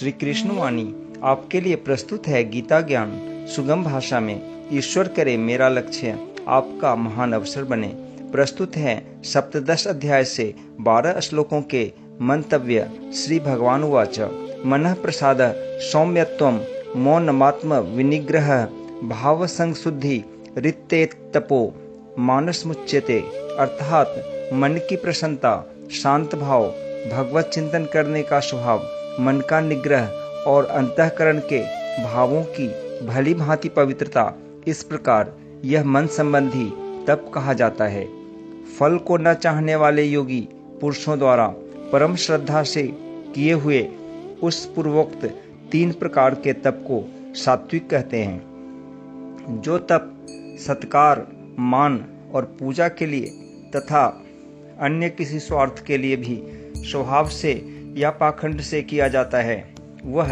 श्री कृष्ण वाणी आपके लिए प्रस्तुत है गीता ज्ञान सुगम भाषा में। ईश्वर करे मेरा लक्ष्य आपका महान अवसर बने। प्रस्तुत है सप्तदश अध्याय से 12 श्लोकों के मंतव्य। श्री भगवान उवाच मनः प्रसाद सौम्यत्वं मौनमात्म विनिग्रह भाव संशुद्धि रित्तेत तपो मानस मुच्यते। अर्थात मन की प्रसन्नता, शांत भाव, भगवत चिंतन करने का स्वभाव, मन का निग्रह और अंतःकरण के भावों की भली भांति पवित्रता, इस प्रकार यह मन संबंधी तप कहा जाता है। फल को न चाहने वाले योगी पुरुषों द्वारा परम श्रद्धा से किए हुए उस पूर्वोक्त 3 प्रकार के तप को सात्विक कहते हैं। जो तप सत्कार, मान और पूजा के लिए तथा अन्य किसी स्वार्थ के लिए भी स्वभाव से या पाखंड से किया जाता है, वह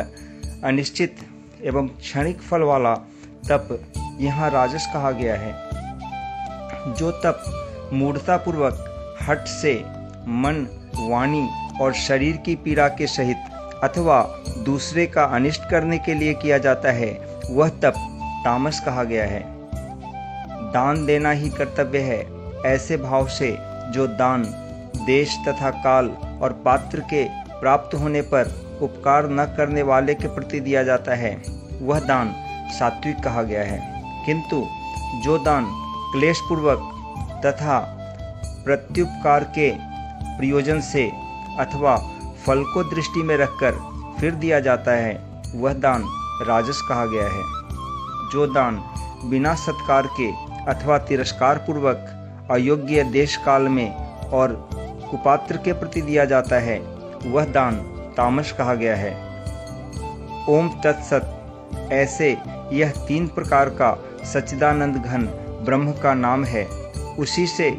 अनिश्चित एवं क्षणिक फल वाला तप यहाँ राजस कहा गया है। जो तप मूढ़तापूर्वक हठ से मन, वाणी और शरीर की पीड़ा के सहित अथवा दूसरे का अनिष्ट करने के लिए किया जाता है, वह तप तामस कहा गया है। दान देना ही कर्तव्य है, ऐसे भाव से जो दान देश तथा काल और पात्र के प्राप्त होने पर उपकार न करने वाले के प्रति दिया जाता है, वह दान सात्विक कहा गया है। किंतु जो दान क्लेशपूर्वक तथा प्रत्युपकार के प्रयोजन से अथवा फल को दृष्टि में रखकर फिर दिया जाता है, वह दान राजस कहा गया है। जो दान बिना सत्कार के अथवा तिरस्कार पूर्वक अयोग्य देश काल में और कुपात्र के प्रति दिया जाता है, वह दान तामस कहा गया है। ओम तत्सत। ऐसे यह 3 प्रकार का सच्चिदानंद घन ब्रह्म का नाम है। उसी से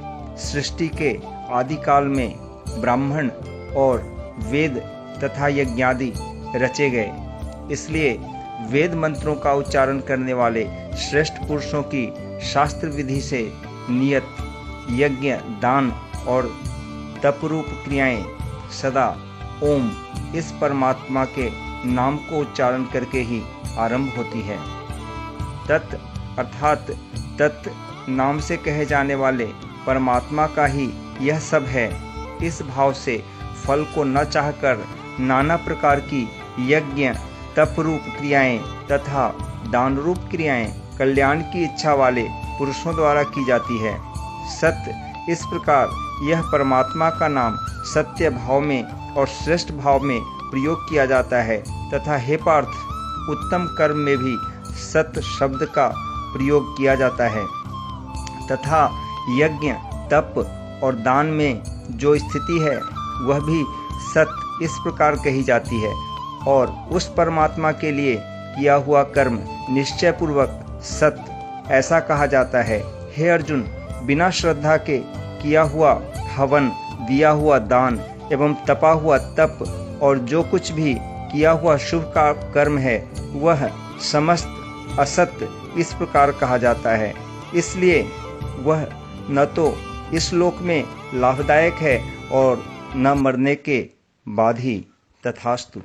सृष्टि के आदि काल में ब्राह्मण और वेद तथा यज्ञादि रचे गए। इसलिए वेद मंत्रों का उच्चारण करने वाले श्रेष्ठ पुरुषों की शास्त्र विधि से नियत यज्ञ, दान और तपरूप क्रियाएं सदा ओम इस परमात्मा के नाम को उच्चारण करके ही आरंभ होती है। तत् अर्थात तत् नाम से कहे जाने वाले परमात्मा का ही यह सब है। इस भाव से फल को न चाहकर नाना प्रकार की यज्ञ, तपरूप क्रियाएं तथा दान रूप क्रियाएं कल्याण की इच्छा वाले पुरुषों द्वारा की जाती है। सत्य, इस प्रकार यह परमात्मा का नाम सत्य भाव में और श्रेष्ठ भाव में प्रयोग किया जाता है तथा हे पार्थ, उत्तम कर्म में भी सत्य शब्द का प्रयोग किया जाता है तथा यज्ञ, तप और दान में जो स्थिति है वह भी सत्य इस प्रकार कही जाती है। और उस परमात्मा के लिए किया हुआ कर्म निश्चय पूर्वक सत्य ऐसा कहा जाता है। हे अर्जुन, बिना श्रद्धा के किया हुआ हवन, दिया हुआ दान एवं तपा हुआ तप और जो कुछ भी किया हुआ शुभ का कर्म है, वह समस्त असत्य इस प्रकार कहा जाता है। इसलिए वह न तो इस लोक में लाभदायक है और न मरने के बाद ही। तथास्तु।